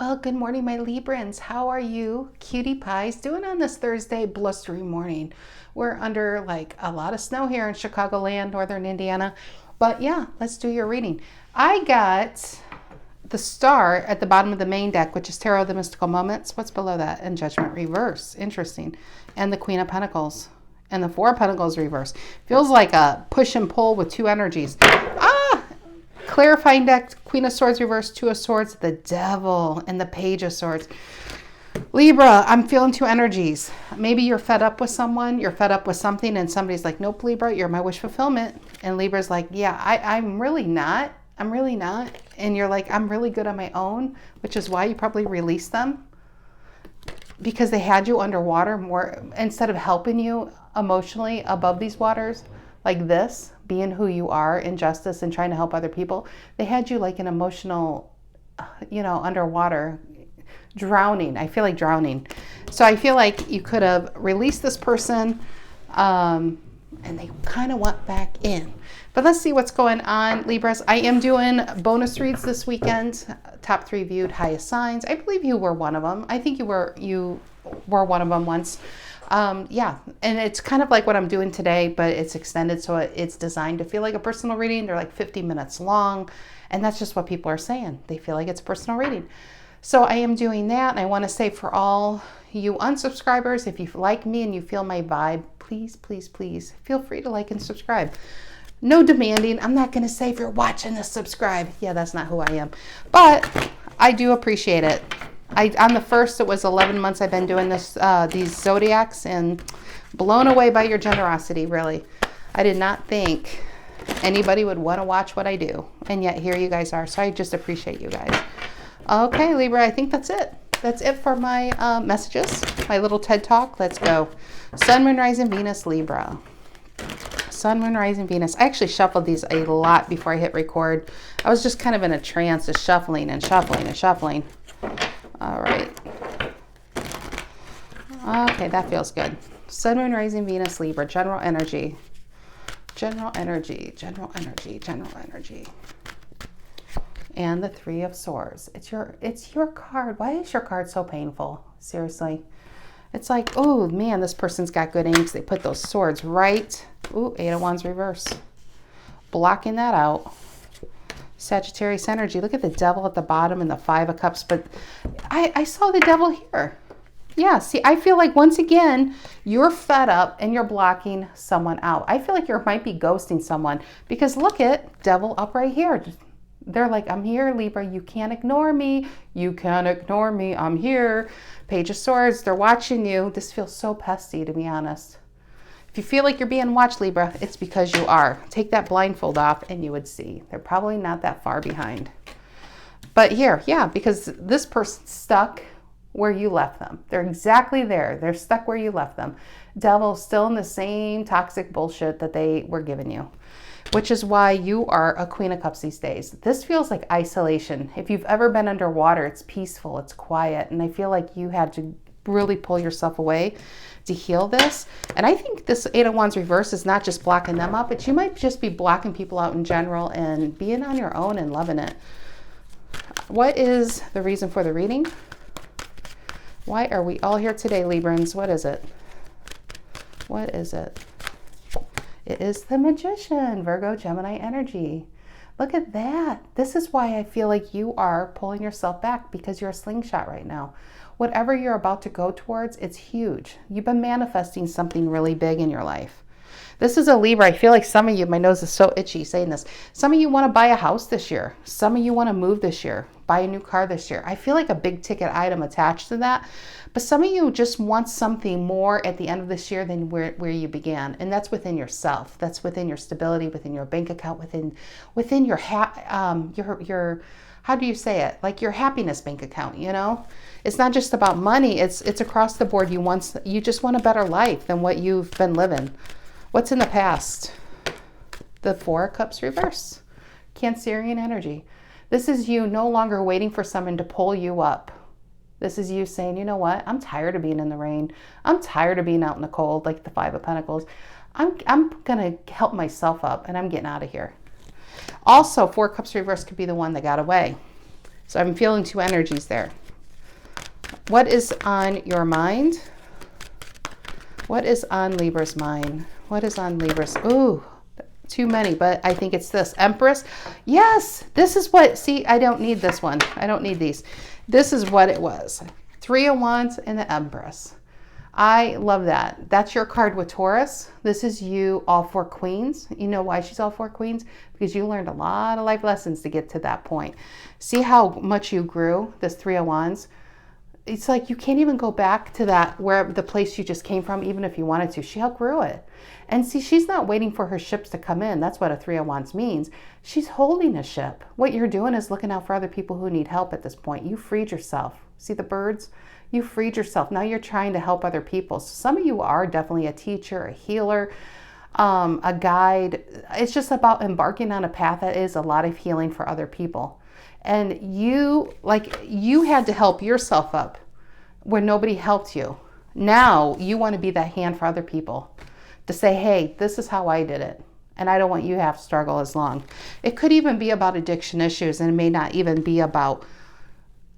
Well, good morning, my Librans. How are you, cutie pies, doing on this Thursday blustery morning? We're under like a lot of snow here in Chicagoland, northern Indiana. But yeah, let's do your reading. I got the star at the bottom of the main deck, which is Tarot of the Mystical Moments. What's below that? And Judgment reverse. Interesting. And the Queen of Pentacles. And the Four of Pentacles reverse. Feels like a push and pull with two energies. Clarifying deck, Queen of Swords reverse, Two of Swords, the Devil, and the Page of Swords. Libra, I'm feeling two energies. Maybe you're fed up with someone, you're fed up with something, and somebody's like, nope, Libra, you're my wish fulfillment. And Libra's like, yeah, I'm really not. I'm really not. And you're like, I'm really good on my own, which is why you probably released them. Because they had you underwater more, instead of helping you emotionally above these waters, like this, being who you are in justice and trying to help other people, they had you like an emotional, underwater, drowning. I feel like drowning. So I feel like you could have released this person and they kind of went back in. But let's see what's going on, Libras. I am doing bonus reads this weekend. Top 3 viewed, highest signs. I believe you were one of them. I think you were one of them once. Yeah, and it's kind of like what I'm doing today, but it's extended, so it's designed to feel like a personal reading. They're like 50 minutes long, and that's just what people are saying. They feel like it's a personal reading. So I am doing that, and I want to say for all you unsubscribers, if you like me and you feel my vibe, please, please, please feel free to like and subscribe. No demanding. I'm not going to say if you're watching this, subscribe. Yeah, that's not who I am, but I do appreciate it. On the first, it was 11 months I've been doing this, these zodiacs, and blown away by your generosity, really. I did not think anybody would want to watch what I do, and yet here you guys are, so I just appreciate you guys. Okay, Libra, I think that's it. That's it for my messages, my little TED Talk. Let's go. Sun, Moon, Rising, Venus, Libra. Sun, Moon, Rising, Venus. I actually shuffled these a lot before I hit record. I was just kind of in a trance of shuffling and shuffling and shuffling. All right. Okay, that feels good. Sun, Moon, Rising, Venus, Libra. General energy. General energy. General energy. General energy. And the Three of Swords. It's your card. Why is your card so painful? Seriously. It's like, oh man, this person's got good aims. They put those swords right. Ooh, Eight of Wands reverse. Blocking that out. Sagittarius energy. Look at the Devil at the bottom and the Five of Cups. But I saw the Devil here. Yeah, see, I feel like once again, you're fed up and you're blocking someone out. I feel like you might be ghosting someone because look at Devil up right here. They're like, I'm here, Libra. You can't ignore me. You can't ignore me. I'm here. Page of Swords. They're watching you. This feels so pesty, to be honest. If you feel like you're being watched, Libra, it's because you are. Take that blindfold off and you would see. They're probably not that far behind. But here, yeah, because this person's stuck where you left them. They're exactly there. They're stuck where you left them. Devil's still in the same toxic bullshit that they were giving you, which is why you are a Queen of Cups these days. This feels like isolation. If you've ever been underwater, it's peaceful, it's quiet, and I feel like you had to really pull yourself away to heal this. And I think this Eight of Wands reverse is not just blocking them up, but you might just be blocking people out in general and being on your own and loving it. What is the reason for the reading? Why are we all here today, Librans? What is it? What is it? It is the Magician, Virgo, Gemini energy. Look at that. This is why I feel like you are pulling yourself back, because you're a slingshot right now. Whatever you're about to go towards, it's huge. You've been manifesting something really big in your life. This is a Libra. I feel like some of you, my nose is so itchy saying this. Some of you want to buy a house this year. Some of you want to move this year, buy a new car this year. I feel like a big ticket item attached to that. But some of you just want something more at the end of this year than where you began. And that's within yourself. That's within your stability, within your bank account, within your how do you say it? Like your happiness bank account, you know? It's not just about money. It's across the board. You just want a better life than what you've been living. What's in the past? The Four of Cups reverse. Cancerian energy. This is you no longer waiting for someone to pull you up. This is you saying, you know what? I'm tired of being in the rain. I'm tired of being out in the cold, like the Five of Pentacles. I'm going to help myself up, and I'm getting out of here. Also, Four Cups reverse could be the one that got away. So I'm feeling two energies there. What is on your mind? What is on Libra's mind? What is on Libra's? Ooh, too many, but I think it's this. Empress. Yes, this is what, see, I don't need this one. I don't need these. This is what it was. 3 of Wands and the Empress. I love that. That's your card with Taurus. This is you, all 4 queens. You know why she's all 4 queens? Because you learned a lot of life lessons to get to that point. See how much you grew, this 3 of Wands? It's like you can't even go back to that, where the place you just came from, even if you wanted to. She outgrew it. And see, she's not waiting for her ships to come in. That's what a 3 of Wands means. She's holding a ship. What you're doing is looking out for other people who need help at this point. You freed yourself. See the birds? You freed yourself. Now you're trying to help other people. So some of you are definitely a teacher, a healer, a guide. It's just about embarking on a path that is a lot of healing for other people. And you had to help yourself up where nobody helped you. Now you want to be that hand for other people to say, hey, this is how I did it. And I don't want you to have to struggle as long. It could even be about addiction issues, and it may not even be about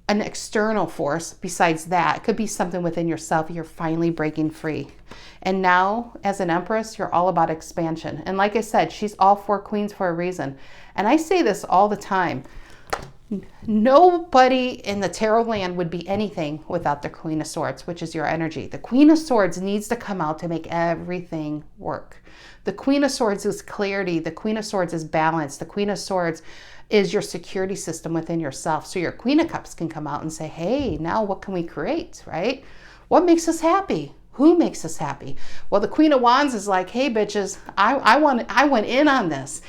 an external force besides that. It could be something within yourself. You're finally breaking free. And now, as an Empress, you're all about expansion. And like I said, she's all 4 queens for a reason. And I say this all the time. Nobody in the tarot land would be anything without the Queen of Swords, which is your energy. The Queen of Swords needs to come out to make everything work. The Queen of Swords is clarity. The Queen of Swords is balance. The Queen of Swords is your security system within yourself. So your Queen of Cups can come out and say, hey, now what can we create, right? What makes us happy? Who makes us happy? Well, the Queen of Wands is like, hey, bitches, I went in on this.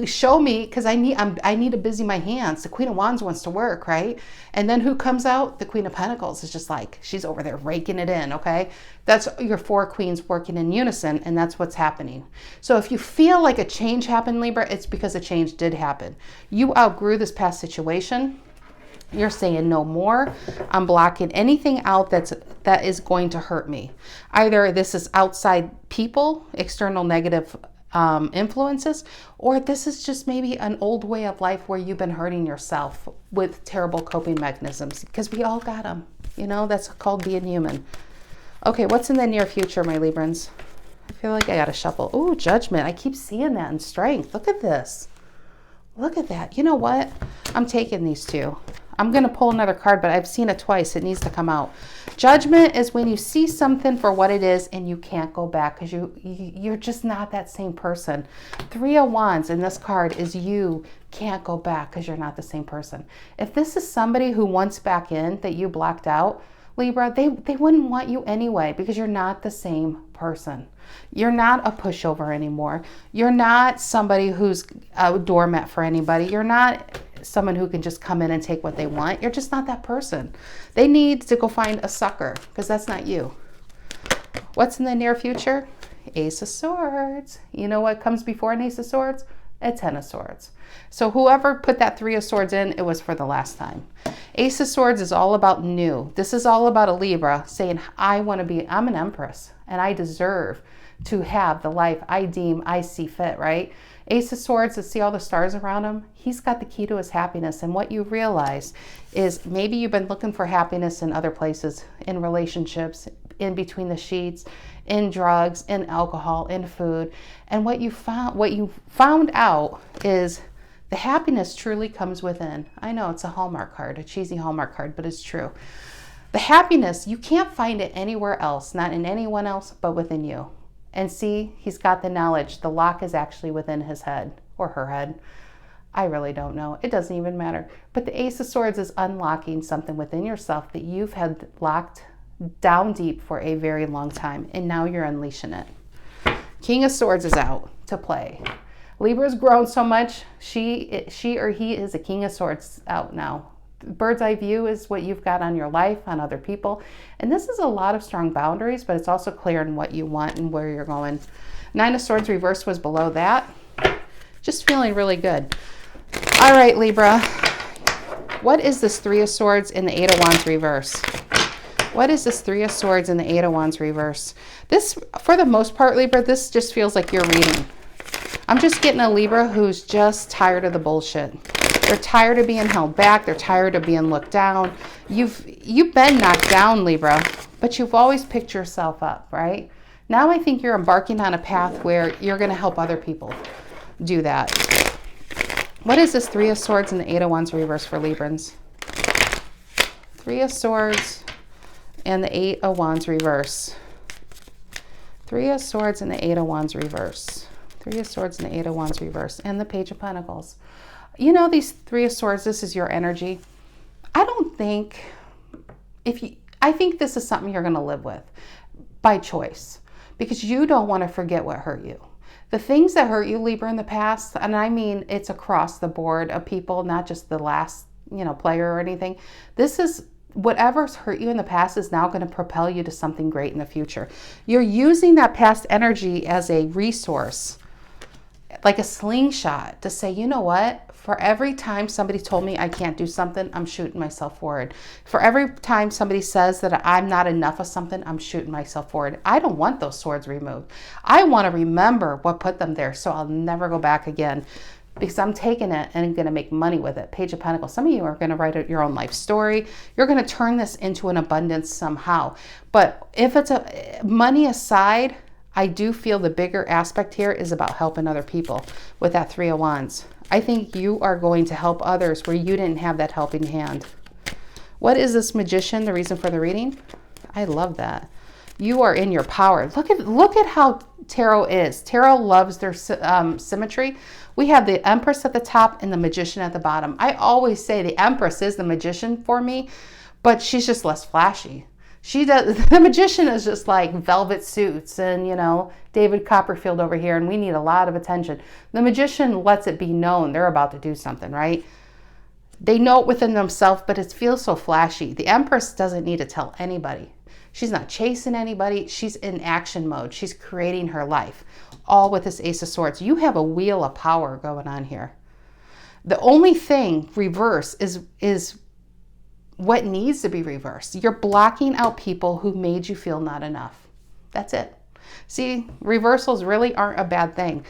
Show me, because I need to busy my hands. The Queen of Wands wants to work, right? And then who comes out? The Queen of Pentacles is just like, she's over there raking it in, okay? That's your 4 queens working in unison, and that's what's happening. So if you feel like a change happened, Libra, it's because a change did happen. You outgrew this past situation. You're saying no more. I'm blocking anything out that is going to hurt me. Either this is outside people, external negative influences, or this is just maybe an old way of life where you've been hurting yourself with terrible coping mechanisms, because we all got them. You know, that's called being human. Okay, what's in the near future, my Librans? I feel like I got to shuffle. Ooh, Judgment. I keep seeing that in Strength. Look at this. Look at that. You know what? I'm taking these 2. I'm going to pull another card, but I've seen it twice. It needs to come out. Judgment is when you see something for what it is and you can't go back because you're just not that same person. 3 of Wands in this card is you can't go back because you're not the same person. If this is somebody who wants back in that you blocked out, Libra, they wouldn't want you anyway because you're not the same person. You're not a pushover anymore. You're not somebody who's a doormat for anybody. You're not someone who can just come in and take what they want. You're just not that person. They need to go find a sucker because that's not you. What's in the near future? Ace of Swords. You know what comes before an Ace of Swords? A 10 of Swords. So whoever put that 3 of Swords in, it was for the last time. Ace of Swords is all about new. This is all about a Libra saying, I'm an Empress and I deserve to have the life I see fit, right? Ace of Swords, let's see all the stars around him. He's got the key to his happiness. And what you realize is maybe you've been looking for happiness in other places, in relationships, in between the sheets, in drugs, in alcohol, in food. And what you found out is the happiness truly comes within. I know it's a Hallmark card, a cheesy Hallmark card, but it's true. The happiness, you can't find it anywhere else, not in anyone else, but within you. And see, he's got the knowledge. The lock is actually within his head or her head. I really don't know. It doesn't even matter. But the Ace of Swords is unlocking something within yourself that you've had locked down deep for a very long time. And now you're unleashing it. King of Swords is out to play. Libra's grown so much. She or he is a King of Swords out now. Bird's eye view is what you've got on your life, on other people. And this is a lot of strong boundaries, but it's also clear in what you want and where you're going. 9 of Swords reverse was below that. Just feeling really good. All right, Libra. What is this 3 of Swords in the 8 of Wands reverse? What is this 3 of Swords in the 8 of Wands reverse? This, for the most part, Libra, this just feels like you're reading. I'm just getting a Libra who's just tired of the bullshit. They're tired of being held back. They're tired of being looked down. You've been knocked down, Libra, but you've always picked yourself up, right? Now I think you're embarking on a path where you're going to help other people do that. What is this Three of Swords and the Eight of Wands reverse for Librans? Three of Swords and the Eight of Wands reverse. Three of Swords and the Eight of Wands reverse. Three of Swords and the Eight of Wands reverse. And the Page of Pentacles. You know, these Three of Swords, this is your energy. I don't think, I think this is something you're going to live with by choice, because you don't want to forget what hurt you. The things that hurt you, Libra, in the past, and I mean it's across the board of people, not just the last, player or anything. This is whatever's hurt you in the past is now going to propel you to something great in the future. You're using that past energy as a resource, like a slingshot, to say, you know what? For every time somebody told me I can't do something, I'm shooting myself forward. For every time somebody says that I'm not enough of something, I'm shooting myself forward. I don't want those swords removed. I want to remember what put them there, so I'll never go back again, because I'm taking it and I'm going to make money with it. Page of Pentacles. Some of you are going to write your own life story. You're going to turn this into an abundance somehow. But if it's money aside, I do feel the bigger aspect here is about helping other people with that Three of Wands. I think you are going to help others where you didn't have that helping hand. What is this Magician, the reason for the reading? I love that. You are in your power. Look at how tarot is. Tarot loves their symmetry. We have the Empress at the top and the Magician at the bottom. I always say the Empress is the Magician for me, but she's just less flashy. The Magician is just like velvet suits and, David Copperfield over here, and we need a lot of attention. The Magician lets it be known they're about to do something, right? They know it within themselves, but it feels so flashy. The Empress doesn't need to tell anybody. She's not chasing anybody. She's in action mode. She's creating her life, all with this Ace of Swords. You have a wheel of power going on here. The only thing reverse is what needs to be reversed. You're blocking out people who made you feel not enough. That's it. See, reversals really aren't a bad thing.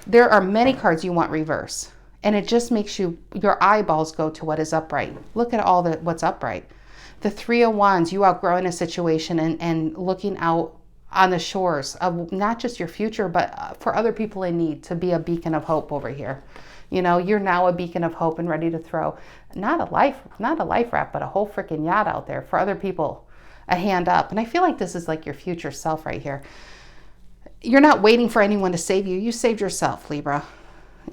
There are many cards you want reverse, and it just makes your eyeballs go to what is upright. Look at all what's upright. The Three of Wands, you outgrowing a situation and looking out on the shores of not just your future, but for other people in need, to be a beacon of hope over here. You're now a beacon of hope and ready to throw not a life raft, but a whole freaking yacht out there for other people, a hand up. And I feel like this is like your future self right here. You're not waiting for anyone to save you. You saved yourself, Libra.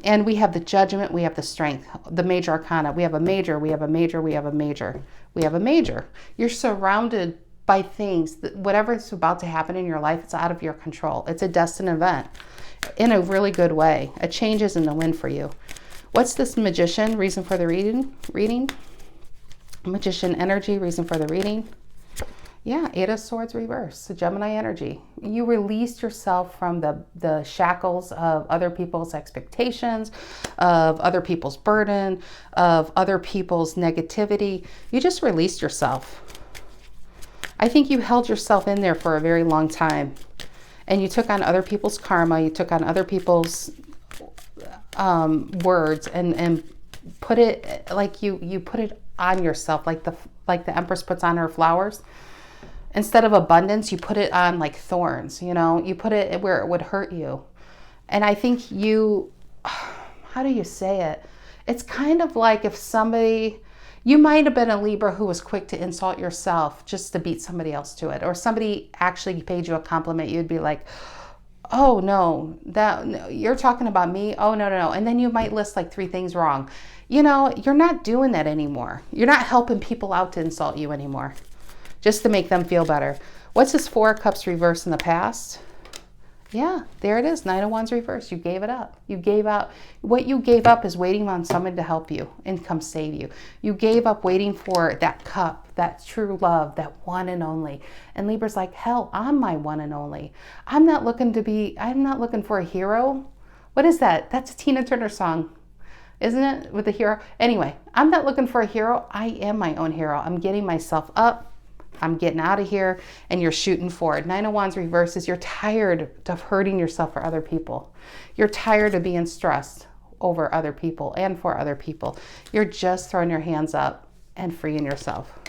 And we have the Judgment, we have the Strength, the Major Arcana. We have a major, we have a major, we have a major, we have a major. You're surrounded by things that whatever is about to happen in your life, it's out of your control. It's a destined event in a really good way. A change is in the wind for you. What's this Magician, reason for the reading? Magician energy, reason for the reading. Yeah, Eight of Swords reverse, the Gemini energy. You released yourself from the shackles of other people's expectations, of other people's burden, of other people's negativity. You just released yourself. I think you held yourself in there for a very long time, and you took on other people's karma. You took on other people's words and put it like you put it on yourself, like the Empress puts on her flowers. Instead of abundance, you put it on like thorns, you put it where it would hurt you. And I think how do you say it? It's kind of like if you might have been a Libra who was quick to insult yourself just to beat somebody else to it. Or somebody actually paid you a compliment. You'd be like, oh no, you're talking about me. Oh no. And then you might list like 3 things wrong. You're not doing that anymore. You're not helping people out to insult you anymore, just to make them feel better. What's this Four of Cups reverse in the past? Yeah, there it is. Nine of Wands reverse. You gave it up. You gave out. What you gave up is waiting on someone to help you and come save you. You gave up waiting for that cup, that true love, that one and only. And Libra's like, hell, I'm my one and only. I'm not looking for a hero. What is that? That's a Tina Turner song, isn't it? With a hero. Anyway, I'm not looking for a hero. I am my own hero. I'm getting myself up. I'm getting out of here, and you're shooting forward. Nine of Wands reverses. You're tired of hurting yourself for other people. You're tired of being stressed. over other people and for other people. You're just throwing your hands up and freeing yourself.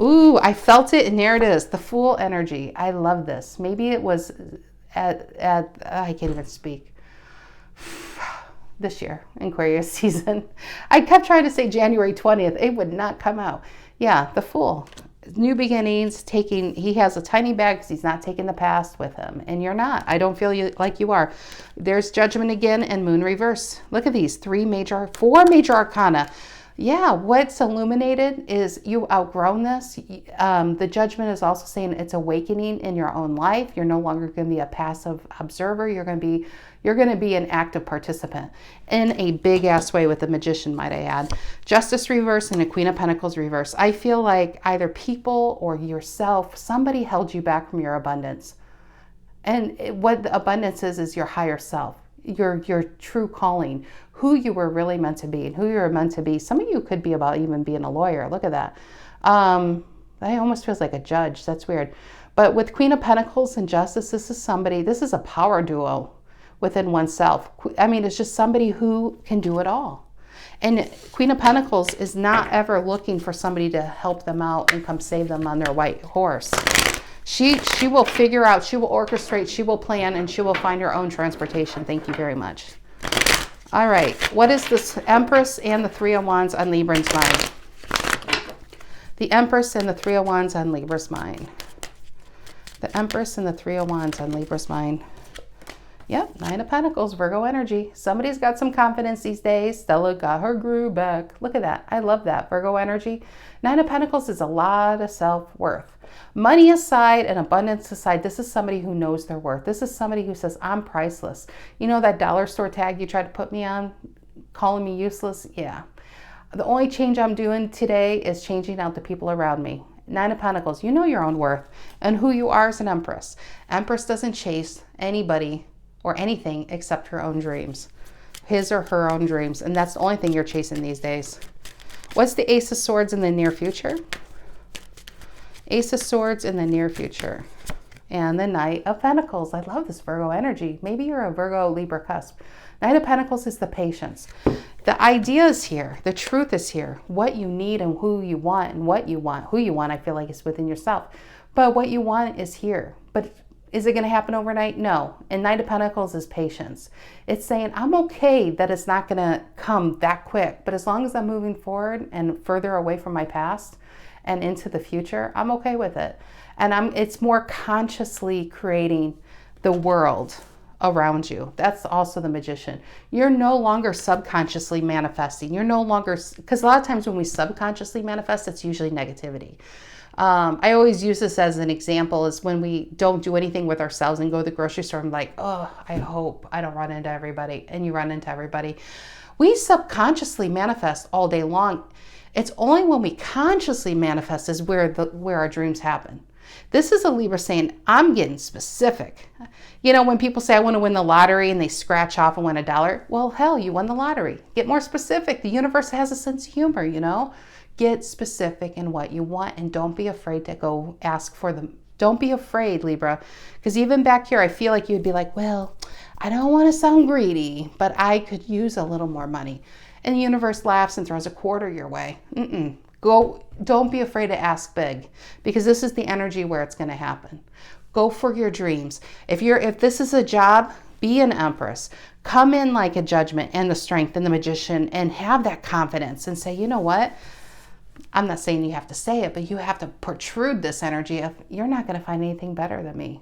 Ooh, I felt it, and there it is, the Fool energy. I love this. Maybe it was I can't even speak. This year, Aquarius season. I kept trying to say January 20th. It would not come out. Yeah, the Fool. New beginnings, he has a tiny bag because he's not taking the past with him. And you're not. I don't feel like you are. There's Judgment again and Moon reverse. Look at these 4 major arcana. Yeah, what's illuminated is you outgrown this. The Judgment is also saying it's awakening in your own life. You're no longer going to be a passive observer. You're going to be an active participant in a big ass way with the Magician, might I add. Justice reverse and a Queen of Pentacles reverse. I feel like either people or yourself, somebody held you back from your abundance. And what the abundance is your higher self, your true calling, who you were really meant to be and who you're meant to be. Some of you could be about even being a lawyer. Look at that. That almost feels like a judge. That's weird. But with Queen of Pentacles and Justice, this is a power duo within oneself. I mean, it's just somebody who can do it all. And Queen of Pentacles is not ever looking for somebody to help them out and come save them on their white horse. She will figure out, she will orchestrate, she will plan, and she will find her own transportation. Thank you very much. All right, what is this Empress and the 3 of Wands on Libra's mind? The Empress and the 3 of Wands on Libra's mind. The Empress and the 3 of Wands on Libra's mind. Yep, 9 of Pentacles, Virgo energy. Somebody's got some confidence these days. Stella got her groove back. Look at that. I love that. Virgo energy. 9 of Pentacles is a lot of self-worth. Money aside and abundance aside, this is somebody who knows their worth. This is somebody who says, I'm priceless. You know that dollar store tag you tried to put me on, calling me useless? Yeah. The only change I'm doing today is changing out the people around me. 9 of Pentacles, you know your own worth and who you are as an Empress. Empress doesn't chase anybody or anything except her own dreams. His or her own dreams. And that's the only thing you're chasing these days. What's the Ace of Swords in the near future? Ace of Swords in the near future. And the Knight of Pentacles. I love this Virgo energy. Maybe you're a Virgo Libra cusp. Knight of Pentacles is the patience. The idea is here. The truth is here. What you need and who you want and what you want. Who you want, I feel like, is within yourself. But what you want is here. But is it going to happen overnight? No. And Knight of Pentacles is patience. It's saying, I'm okay that it's not going to come that quick. But as long as I'm moving forward and further away from my past and into the future, I'm okay with it. And it's more consciously creating the world around you. That's also the Magician. You're no longer subconsciously manifesting. You're no longer, because a lot of times when we subconsciously manifest, it's usually negativity. I always use this as an example is when we don't do anything with ourselves and go to the grocery store. I'm like, oh, I hope I don't run into everybody. And you run into everybody. We subconsciously manifest all day long. It's only when we consciously manifest is where our dreams happen. This is a Libra saying, I'm getting specific. You know, when people say, I want to win the lottery and they scratch off and win $1, well, hell, you won the lottery. Get more specific. The universe has a sense of humor, you know. Get specific in what you want and don't be afraid to go ask for them. Don't be afraid, Libra. Because even back here, I feel like you'd be like, well, I don't want to sound greedy, but I could use a little more money. And the universe laughs and throws a quarter your way. Go, don't be afraid to ask big, because this is the energy where it's going to happen. Go for your dreams. If this is a job, be an Empress. Come in like a Judgment and the Strength and the Magician and have that confidence and say, you know what? I'm not saying you have to say it, but you have to protrude this energy of you're not going to find anything better than me.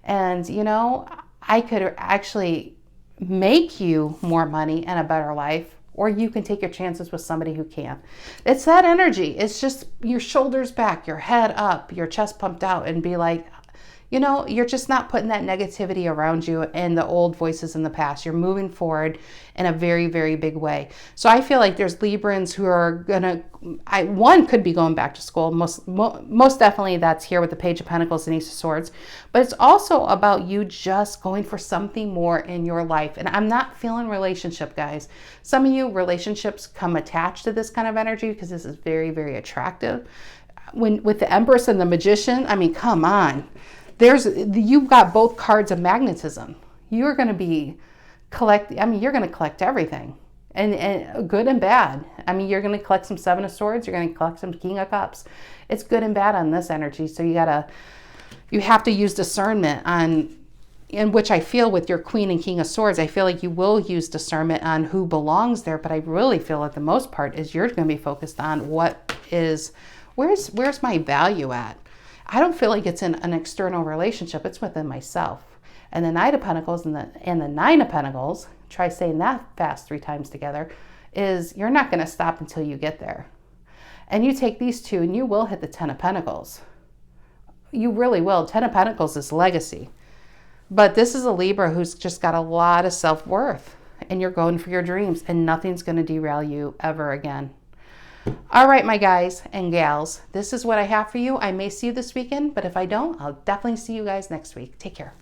And, you know, I could actually make you more money and a better life, or you can take your chances with somebody who can. It's that energy. It's just your shoulders back, your head up, your chest pumped out, and be like, you know, you're just not putting that negativity around you and the old voices in the past. You're moving forward in a very, very big way. So I feel like there's Librans who are one could be going back to school. Most definitely that's here with the Page of Pentacles and Ace of Swords. But it's also about you just going for something more in your life. And I'm not feeling relationship, guys. Some of you, relationships come attached to this kind of energy because this is very, very attractive. With the Empress and the Magician, I mean, come on. You've got both cards of magnetism. You're going to be collect, I mean, you're going to collect everything. And good and bad. I mean, you're going to collect some Seven of Swords. You're going to collect some King of Cups. It's good and bad on this energy. So you have to use discernment on, in which I feel with your Queen and King of Swords, I feel like you will use discernment on who belongs there. But I really feel that the most part is you're going to be focused on where's my value at? I don't feel like it's in an external relationship. It's within myself. And the Knight of Pentacles and the Nine of Pentacles, try saying that fast 3 times together, is you're not going to stop until you get there. And you take these two and you will hit the 10 of Pentacles. You really will. 10 of Pentacles is legacy. But this is a Libra who's just got a lot of self-worth. And you're going for your dreams. And nothing's going to derail you ever again. All right, my guys and gals. This is what I have for you. I may see you this weekend. But if I don't, I'll definitely see you guys next week. Take care.